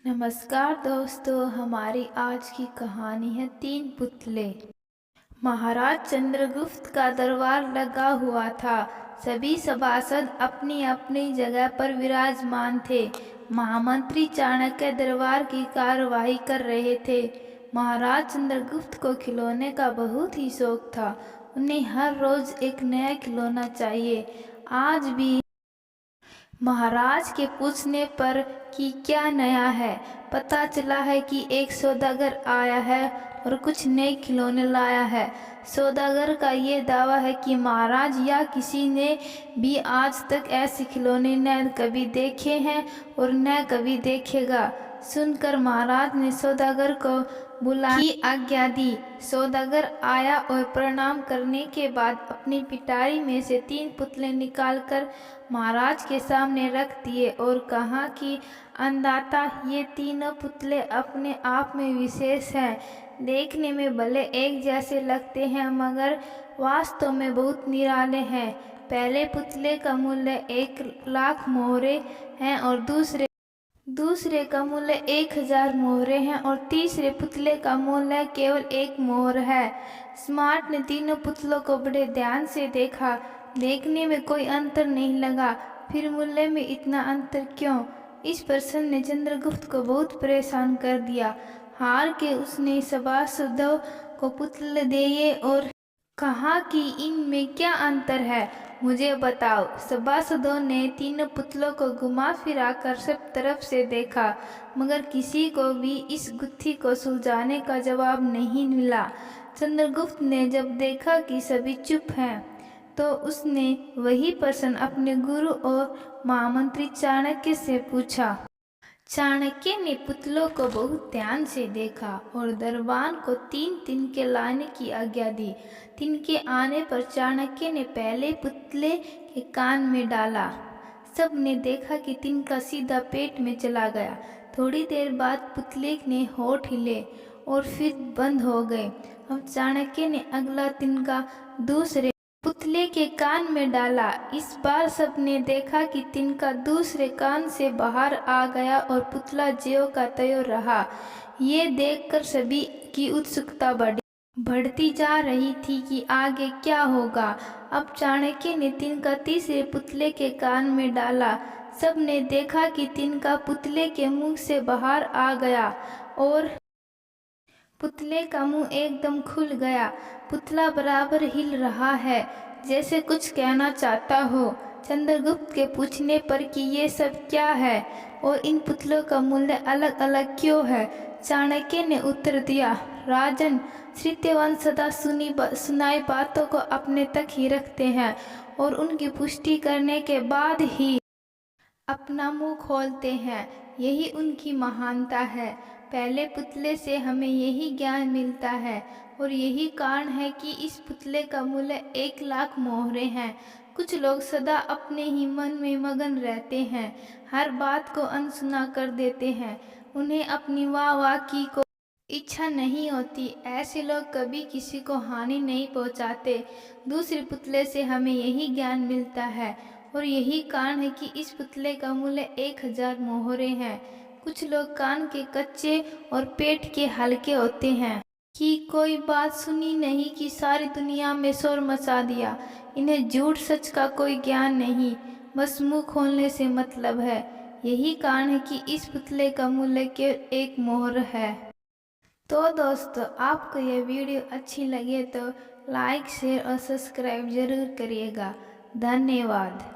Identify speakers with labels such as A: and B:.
A: नमस्कार दोस्तों, हमारी आज की कहानी है तीन पुतले। महाराज चंद्रगुप्त का दरबार लगा हुआ था। सभी सभासद अपनी अपनी जगह पर विराजमान थे। महामंत्री चाणक्य दरबार की कार्यवाही कर रहे थे। महाराज चंद्रगुप्त को खिलौने का बहुत ही शौक था। उन्हें हर रोज एक नया खिलौना चाहिए। आज भी महाराज के पूछने पर कि क्या नया है, पता चला है कि एक सौदागर आया है और कुछ नए खिलौने लाया है। सौदागर का ये दावा है कि महाराज या किसी ने भी आज तक ऐसे खिलौने न कभी देखे हैं और न कभी देखेगा। सुनकर महाराज ने सौदागर को बुलाने की आज्ञा दी। सौदागर आया और प्रणाम करने के बाद अपनी पिटारी में से तीन पुतले निकालकर महाराज के सामने रख दिए और कहा कि अन्नदाता, ये तीनों पुतले अपने आप में विशेष हैं। देखने में भले एक जैसे लगते हैं मगर वास्तव में बहुत निराले हैं। पहले पुतले का मूल्य 1,00,000 मोहरे हैं और दूसरे का मूल्य 1,000 मोहरे हैं और तीसरे पुतले का मूल्य केवल 1 मोहर है। स्मार्ट ने तीनों पुतलों को बड़े ध्यान से देखा। देखने में कोई अंतर नहीं लगा, फिर मूल्य में इतना अंतर क्यों? इस प्रश्न ने चंद्रगुप्त को बहुत परेशान कर दिया। हार के उसने सभासदों को पुतले दिए और कहा कि इनमें क्या अंतर है, मुझे बताओ। सभासदों ने तीनों पुतलों को घुमा फिरा कर सब तरफ से देखा मगर किसी को भी इस गुत्थी को सुलझाने का जवाब नहीं मिला। चंद्रगुप्त ने जब देखा कि सभी चुप हैं तो उसने वही प्रश्न अपने गुरु और महामंत्री चाणक्य से पूछा। चाणक्य ने पुतलों को बहुत ध्यान से देखा और दरबान को तीन तिनके लाने की आज्ञा दी। तिनके आने पर चाणक्य ने पहले पुतले के कान में डाला। सब ने देखा कि तिनका सीधा पेट में चला गया। थोड़ी देर बाद पुतले ने होठ हिले और फिर बंद हो गए। अब चाणक्य ने अगला तिनका दूसरे पुतले के कान में डाला। इस बार सबने देखा कि तिनका दूसरे कान से बाहर आ गया और पुतला ज्यों का त्यों रहा। ये देखकर सभी की उत्सुकता बढ़ती जा रही थी कि आगे क्या होगा। अब चाणक्य ने तिनका तीसरे पुतले के कान में डाला। सबने देखा कि तिनका पुतले के मुंह से बाहर आ गया और पुतले का मुंह एकदम खुल गया। पुतला बराबर हिल रहा है जैसे कुछ कहना चाहता हो। चंद्रगुप्त के पूछने पर कि ये सब क्या है और इन पुतलों का मूल्य अलग अलग क्यों है, चाणक्य ने उत्तर दिया, राजन, श्रुत्यवंश सदा सुनाई बातों को अपने तक ही रखते हैं और उनकी पुष्टि करने के बाद ही अपना मुंह खोलते हैं। यही उनकी महानता है। पहले पुतले से हमें यही ज्ञान मिलता है और यही कारण है कि इस पुतले का मूल्य 1,00,000 मोहरे हैं। कुछ लोग सदा अपने ही मन में मगन रहते हैं, हर बात को अनसुना कर देते हैं। उन्हें अपनी वाह की को इच्छा नहीं होती। ऐसे लोग कभी किसी को हानि नहीं पहुंचाते। दूसरे पुतले से हमें यही ज्ञान मिलता है और यही कारण है कि इस पुतले का मूल्य 1,000 मोहरे हैं। कुछ लोग कान के कच्चे और पेट के हल्के होते हैं कि कोई बात सुनी नहीं कि सारी दुनिया में शोर मचा दिया। इन्हें झूठ सच का कोई ज्ञान नहीं, बस मुंह खोलने से मतलब है। यही कारण है कि इस पुतले का मूल्य केवल 1 मोहर है। तो दोस्तों, आपको यह वीडियो अच्छी लगे तो लाइक, शेयर और सब्सक्राइब जरूर करिएगा। धन्यवाद।